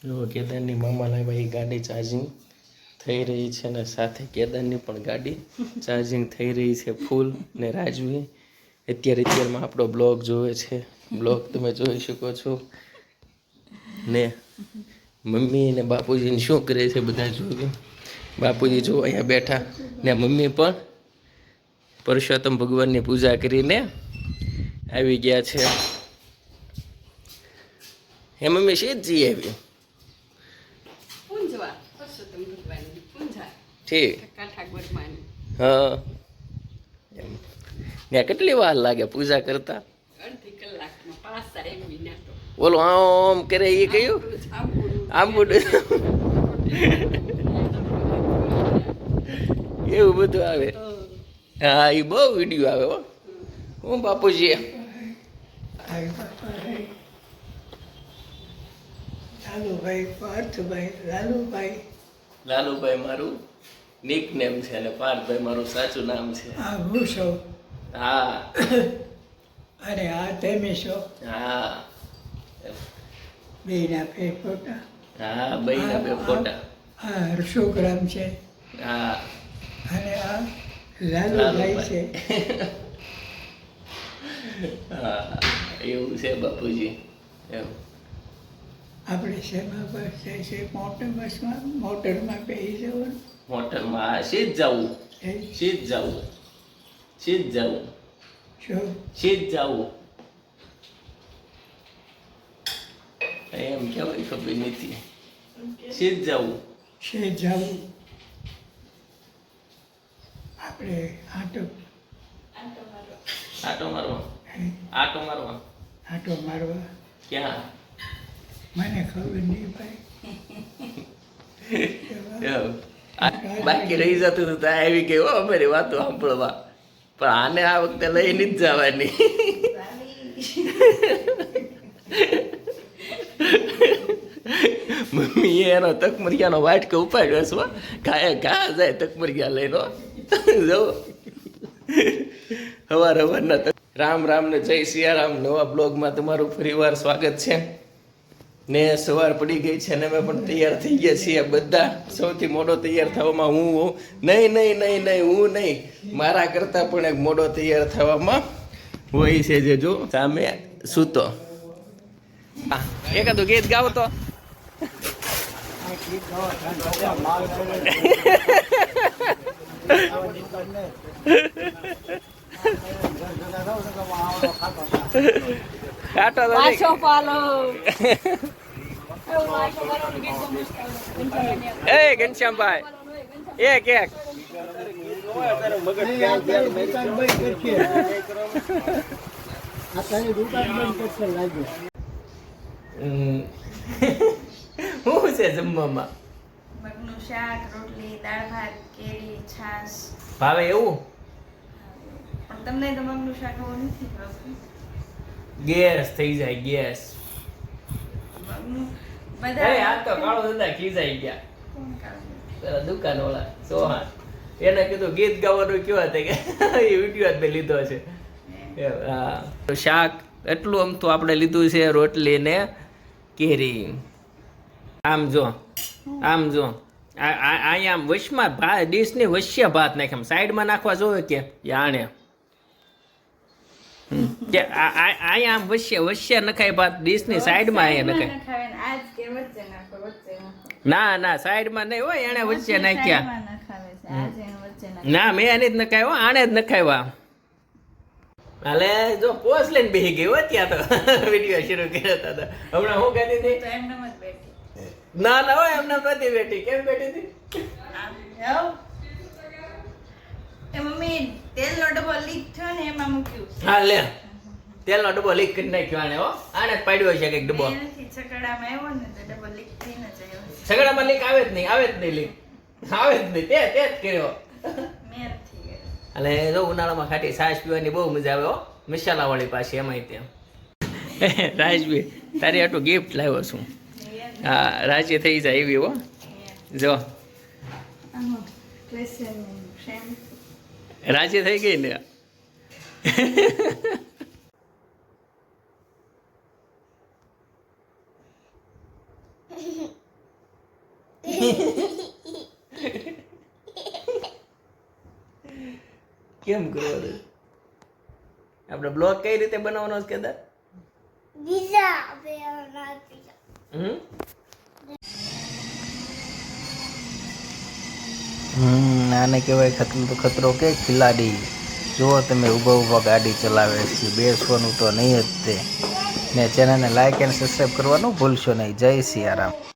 જો કેદારની મામાના ભાઈ ગાડી ચાર્જિંગ થઈ રહી છે ને સાથે કેદારની પણ ગાડી ચાર્જિંગ થઈ રહી છે ફૂલ ને રાજવી અત્યારમાં આપણો બ્લોગ જોવે છે બ્લોગ તમે જોઈ શકો છો ને મમ્મી ને બાપુજીને શું કરે છે બધા જોયું બાપુજી જો અહીંયા બેઠા ને મમ્મી પણ પરસોત્તમ ભગવાનની પૂજા કરીને આવી ગયા છે હે મમ્મી શેઠજી આવી ઠીક હા ત્યાં કેટલી વાર લાગે પૂજા કરતા બોલો આમ કરે એ કયું આંબુડ એવું બધું આવે હા એ બહુ વિડીયો આવે હો હું બાપુજી લાલુભાઈ પાર્થભાઈ લાલુભાઈ લાલુભાઈ મારું નિકનેમ છે અને પાર્થભાઈ મારું સાચું નામ છે આ ભૂસો હા અને આ તેમીસો હા બેના બે ફોટા હા બઈના બે ફોટા આ હર્ષોગ્રામ છે હા અને આ લાલુભાઈ છે હા એવું છે બાપુજી એમ આપણે શેમાં બસ જાય છે મોટર બસમાં મોટરમાં બેસી જવાનું મોટરમાં સીધ જવું સીધ જવું સીધ જવું શું સીધ જવું એમ કેવાય ખબર નથી સીધ જવું છે જવું આપણે આટો આટો મારવા આટો મારવા આટો મારવા ક્યાં મને ખબર નહીં ભાઈ બાકી રહી જતું હતું તો આવી ગઈ હો અમારી વાતો સાંભળવા પણ આને આ વખતે લઈને જ જવાની મમ્મી એનો તકમરિયાનો વાટકો ઉપાડ્યો છે ઘાએ ઘા જાય તકમરિયા લઈને જો હવારના રામ રામ ને જય સિયારામ નવા બ્લોગમાં તમારું ફરીવાર સ્વાગત છે ને સવાર પડી ગઈ છે ને અમે પણ તૈયાર થઈ ગયા છીએ બધા સૌથી મોડો તૈયાર થવામાં હું નહીં હું નહીં મારા કરતાં પણ એક મોડો તૈયાર થવામાં હોય છે જે જો સામે સૂતો એકાદું ગીત ગાવ તો એ ઘનશ્યામભાઈ એક એક શું છે જમવામાં મગનું શાક રોટલી દાળ ભાત કેરી છાશ ભાવે એવું પણ તમને તો મગનું શાક એવું નથી ભાવતું ગેસ થઈ જાય ગેસ મગનું આ બધા તો કાળો દાદા ખીજાઈ ગયા કોણ કાઢે? પેલા દુકાન વાળા સોહાન એને કીધું ગીત ગાવાનું કેવા હતા કે એ વિડીયો જ મેં લીધો છે હા શાક એટલું આમ તો આપણે લીધું છે રોટલી ને કેરી આમ જો અહીંયા આમ વચમાં ભાત ડીશની વચ્ચે ભાત નાખે સાઈડમાં નાખવા જોવે કે આણે અહીંયા આમ વચ્ચે નખાય ભાત ડીશની સાઈડમાં અહીંયા નખાય નખાવે ને આજ કે વચ્ચે નાખો વચ્ચે નાખો ના સાઈડમાં નહીં હોય એને વચ્ચે નાખ્યા સાઈડમાં નખાવે છે આજ એને વચ્ચે નાખે ના મેં આને જ નખાયો આને જ નખાવ્યા હાલે જો પોસ લઈને બેસી ગઈ હો ત્યાં તો વિડીયો શરૂ કર્યો હતો હમણાં હું કહેતી હતી તો એમને મત બેઠી ના હોય એમને નથી બેઠી કેમ બેઠી હતી એ મમ્મી તેલનો ડબ્બો લીક થયો ને એમાં મૂક્યું હા લે તેલનો ડબ્બો લીક કરી નાખ્યો આને હો આને જ પાડ્યો છે કંઈક ડબ્બો એનાથી છકડામાં આવ્યો ને તો ડબ્બો લીક થઈને જ આવ્યો સગડામાં લીક આવે જ નહીં લીક આવે જ નહીં તે જ કર્યો મેર થઈ ગયો અને જો ઉનાળામાં ખાટી છાશ પીવાની બહુ મજા આવે હો મસાલાવાળી પાછી એમાંય ત્યાં રાજવી તારી આટલું ગિફ્ટ લાવ્યો છું હા રાજી થઈ જાય એવી હો જો રાજી થઈ ગઈ ને કેમ કરવાનું આપણે બ્લોગ કઈ રીતે બનાવવાનો છે કેદાર આને કહેવાય ખતરો કે ખિલાડી જુઓ તમે ઊભા ઊભા ગાડી ચલાવે છે બેસવાનું તો નહીં જ તે ને ચેનલને લાઈક એન્ડ સબસ્ક્રાઈબ કરવાનું ભૂલશો નહીં જય સિયારામ